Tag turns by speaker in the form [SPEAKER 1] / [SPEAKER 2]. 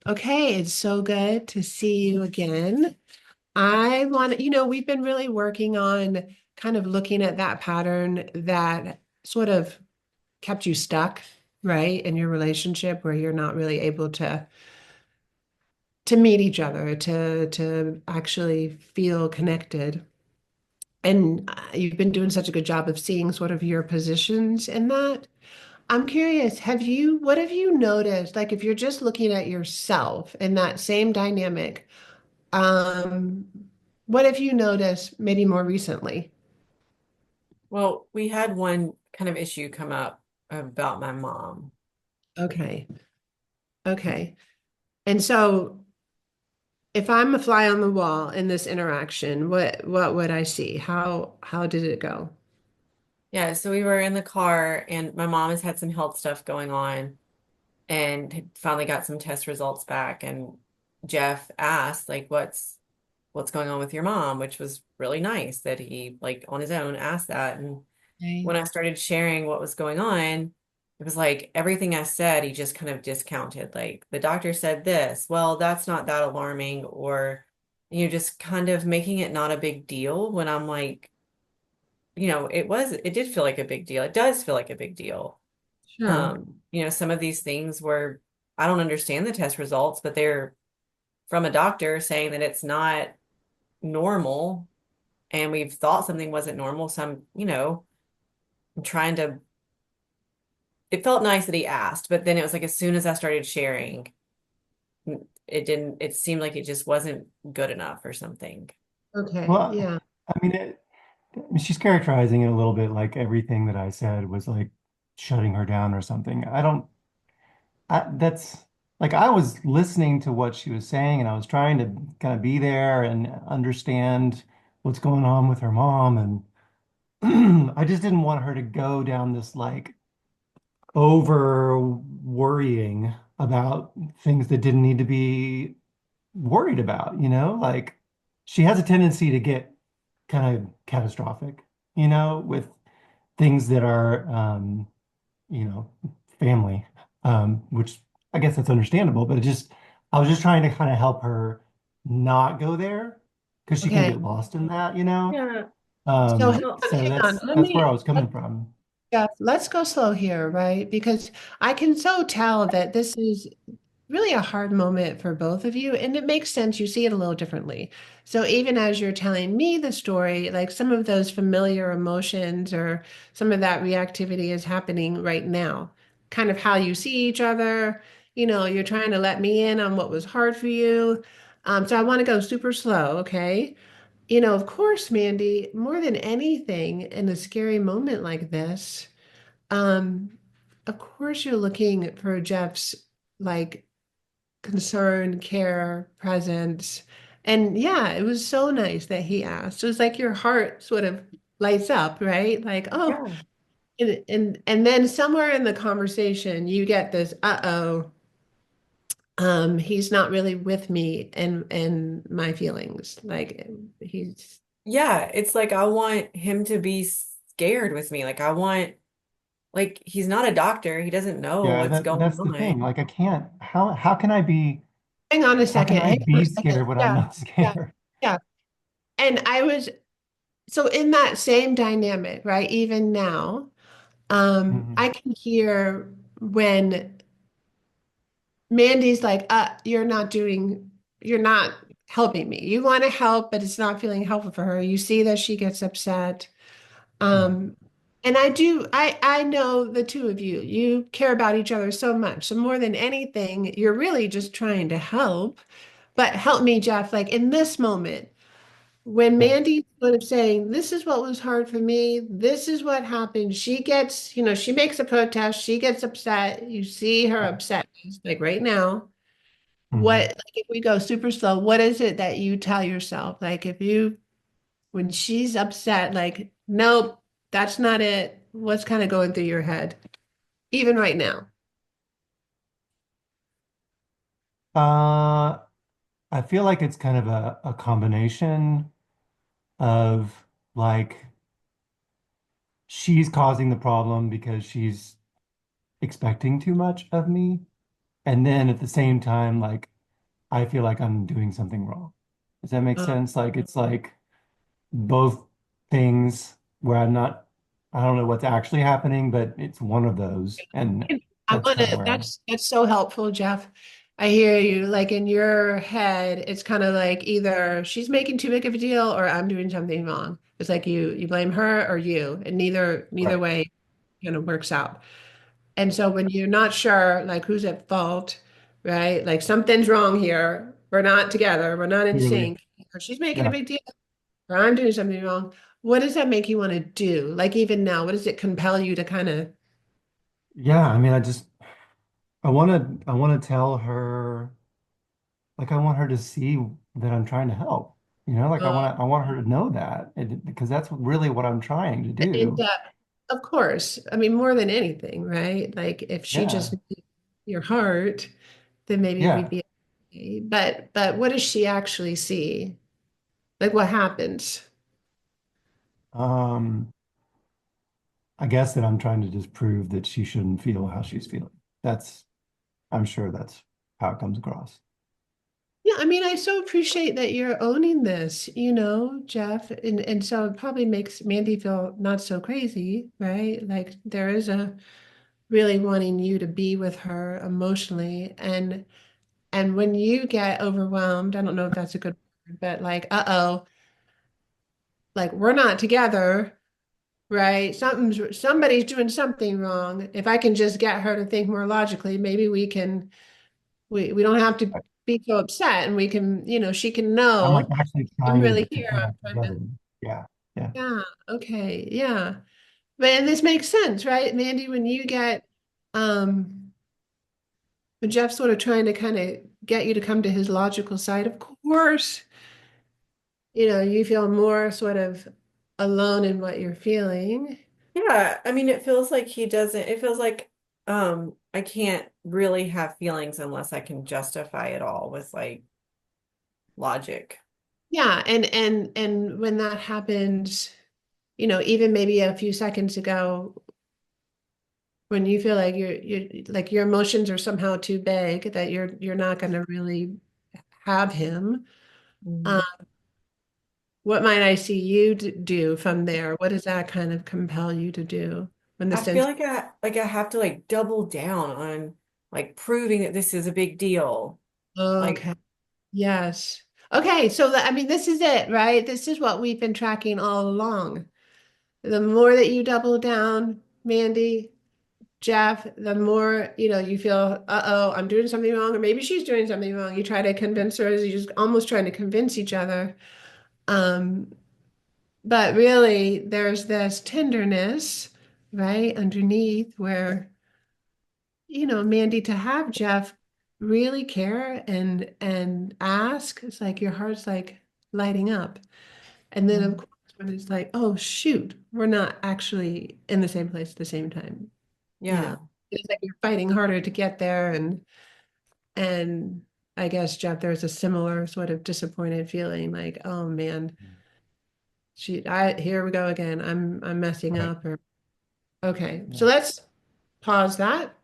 [SPEAKER 1] Okay, it's so good to see you again. I want we've been really working on kind of looking at that pattern that sort of kept you stuck, right, in your relationship where you're not really able to meet each other, to actually feel connected. And you've been doing such a good job of seeing sort of your positions in that. I'm curious, what have you noticed? Like if you're just looking at yourself in that same dynamic, um, what have you noticed maybe more recently?
[SPEAKER 2] Well, we had one kind of issue come up about my mom.
[SPEAKER 1] Okay. Okay. And so if I'm a fly on the wall in this interaction, what would I see? How did it go?
[SPEAKER 2] Yeah, so we were in the car and my mom has had some health stuff going on and had finally got some test results back and Jeff asked like what's going on with your mom, which was really nice that he like on his own asked that. And
[SPEAKER 1] Okay.
[SPEAKER 2] when I started sharing what was going on, it was like everything I said, he just kind of discounted. Like the doctor said this, well, that's not that alarming, or just kind of making it not a big deal when I'm like, it did feel like a big deal. It does feel like a big deal.
[SPEAKER 1] Sure.
[SPEAKER 2] Some of these things where I don't understand the test results, but they're from a doctor saying that it's not normal and we've thought something wasn't normal. So I'm trying to it felt nice that he asked, but then it was like as soon as I started sharing, it seemed like it just wasn't good enough or something.
[SPEAKER 1] Okay.
[SPEAKER 3] Well,
[SPEAKER 1] Yeah.
[SPEAKER 3] I mean, she's characterizing it a little bit like everything that I said was like shutting her down or something. I don't, that's like I was listening to what she was saying and I was trying to kind of be there and understand what's going on with her mom. And I just didn't want her to go down this like over worrying about things that didn't need to be worried about, Like she has a tendency to get kind of catastrophic, with things that are, you know, family, which I guess that's understandable, but I was just trying to kind of help her not go there because she can
[SPEAKER 1] Okay.
[SPEAKER 3] get lost in that.
[SPEAKER 2] Yeah.
[SPEAKER 1] So
[SPEAKER 2] Well,
[SPEAKER 3] So
[SPEAKER 1] hang on.
[SPEAKER 3] that's where I was coming from.
[SPEAKER 1] Let's go slow here, right? Because I can so tell that this is really a hard moment for both of you, and it makes sense. You see it a little differently. So even as you're telling me the story, like some of those familiar emotions or some of that reactivity is happening right now. Kind of how you see each other. You're trying to let me in on what was hard for you. So I want to go super slow, okay? Of course, Mandy, more than anything in a scary moment like this. Um, of course you're looking for Jeff's like concern, care, presence. And yeah, it was so nice that he asked. It was like your heart sort of lights up, right? Like, oh,
[SPEAKER 2] yeah.
[SPEAKER 1] and then somewhere in the conversation you get this, uh-oh, he's not really with me and my feelings. Like he's
[SPEAKER 2] Yeah, it's like I want him to be scared with me. Like he's not a doctor. He doesn't know
[SPEAKER 3] Yeah,
[SPEAKER 2] what's going
[SPEAKER 3] that's the thing.
[SPEAKER 2] on.
[SPEAKER 3] Like I can't, how can I be,
[SPEAKER 1] hang on a
[SPEAKER 3] how can
[SPEAKER 1] second,
[SPEAKER 3] I
[SPEAKER 1] hang on
[SPEAKER 3] be
[SPEAKER 1] a second.
[SPEAKER 3] scared when I'm
[SPEAKER 1] Yeah,
[SPEAKER 3] not
[SPEAKER 1] yeah,
[SPEAKER 3] scared?
[SPEAKER 1] yeah. And I was so in that same dynamic, right? Even now,
[SPEAKER 3] Mhm.
[SPEAKER 1] I can hear when Mandy's like, you're not helping me. You want to help, but it's not feeling helpful for her. You see that she gets upset.
[SPEAKER 3] Right.
[SPEAKER 1] Um, and I know the two of you, you care about each other so much. So more than anything, you're really just trying to help. But help me, Jeff, like in this moment. When
[SPEAKER 3] Yeah.
[SPEAKER 1] Mandy's sort of saying, this is what was hard for me, this is what happened, she gets, she makes a protest, she gets upset. You see her
[SPEAKER 3] Yeah.
[SPEAKER 1] upset, like right now.
[SPEAKER 3] Mhm.
[SPEAKER 1] Like if we go super slow, what is it that you tell yourself? Like when she's upset, like, nope, that's not it. What's kind of going through your head, even right now?
[SPEAKER 3] Uh, I feel like it's kind of a combination of like she's causing the problem because she's expecting too much of me. And then at the same time, like I feel like I'm doing something wrong. Does that make
[SPEAKER 1] Uh,
[SPEAKER 3] sense? Like it's like both things where I don't know what's actually happening, but it's one of those. And
[SPEAKER 1] I
[SPEAKER 3] that's
[SPEAKER 1] want
[SPEAKER 3] kind of
[SPEAKER 1] to,
[SPEAKER 3] where I'm.
[SPEAKER 1] that's so helpful, Jeff. I hear you. Like in your head, it's kind of like either she's making too big of a deal or I'm doing something wrong. It's like you blame her or you, and neither
[SPEAKER 3] Right.
[SPEAKER 1] way kind of works out. And so when you're not sure, like who's at fault, right? Like something's wrong here. We're not together. We're not in
[SPEAKER 3] Clearly.
[SPEAKER 1] sync. Or she's making a
[SPEAKER 3] Yeah.
[SPEAKER 1] big deal, or I'm doing something wrong. What does that make you want to do? Like even now, what does it compel you to kind of,
[SPEAKER 3] Yeah. I mean, I want to tell her, like, I want her to see that I'm trying to help. Like I want her to know that because that's really what I'm trying to
[SPEAKER 1] in
[SPEAKER 3] do.
[SPEAKER 1] depth? Of course. I mean, more than anything, right? Like if she just
[SPEAKER 3] Yeah.
[SPEAKER 1] knew your heart, then maybe we'd
[SPEAKER 3] Yeah.
[SPEAKER 1] be okay. But what does she actually see? Like what happens?
[SPEAKER 3] Um, I guess that I'm trying to just prove that she shouldn't feel how she's feeling. That's, I'm sure that's how it comes across.
[SPEAKER 1] Yeah, I mean, I so appreciate that you're owning this, Jeff. And so it probably makes Mandy feel not so crazy, right? Like there is a really wanting you to be with her emotionally. And when you get overwhelmed, I don't know if that's a good word, but like, uh-oh, like we're not together, right? Somebody's doing something wrong. If I can just get her to think more logically, maybe we don't have to
[SPEAKER 3] Right.
[SPEAKER 1] be so upset and we can, she can
[SPEAKER 3] I'm like
[SPEAKER 1] know.
[SPEAKER 3] actually
[SPEAKER 1] I'm
[SPEAKER 3] trying
[SPEAKER 1] really
[SPEAKER 3] to
[SPEAKER 1] here.
[SPEAKER 3] put
[SPEAKER 1] I'm
[SPEAKER 3] that
[SPEAKER 1] trying to,
[SPEAKER 3] together. Yeah. Yeah.
[SPEAKER 1] yeah, okay, yeah. But and this makes sense, right, Mandy, when you get um when Jeff's sort of trying to kind of get you to come to his logical side, of course, you feel more sort of alone in what you're feeling.
[SPEAKER 2] Yeah, I mean, it feels like he doesn't, it feels like I can't really have feelings unless I can justify it all with like logic.
[SPEAKER 1] Yeah, and when that happens, even maybe a few seconds ago, when you feel like you're like your emotions are somehow too big that you're not going to really have him. Um,
[SPEAKER 2] Mhm.
[SPEAKER 1] what might I see you do from there? What does that kind of compel you to do when the
[SPEAKER 2] I feel
[SPEAKER 1] sense?
[SPEAKER 2] like I have to like double down on like proving that this is a big deal. Like,
[SPEAKER 1] Okay, yes. Okay, so I mean, this is it, right? This is what we've been tracking all along. The more that you double down, Mandy, Jeff, the more, you feel, uh-oh, I'm doing something wrong, or maybe she's doing something wrong. You try to convince her, you're just almost trying to convince each other. Um, but really, there's this tenderness, right, underneath where, Mandy, to have Jeff really care and ask, it's like your heart's like lighting up. And then, of
[SPEAKER 2] Mhm.
[SPEAKER 1] course, when it's like, oh, shoot, we're not actually in the same place at the same time. you know
[SPEAKER 2] Yeah.
[SPEAKER 1] it's like you're fighting harder to get there, and I guess, Jeff, there's a similar sort of disappointed feeling like, oh man, I here we go again, I'm messing
[SPEAKER 3] Right.
[SPEAKER 1] up, or okay, so
[SPEAKER 3] Yeah.
[SPEAKER 1] let's pause that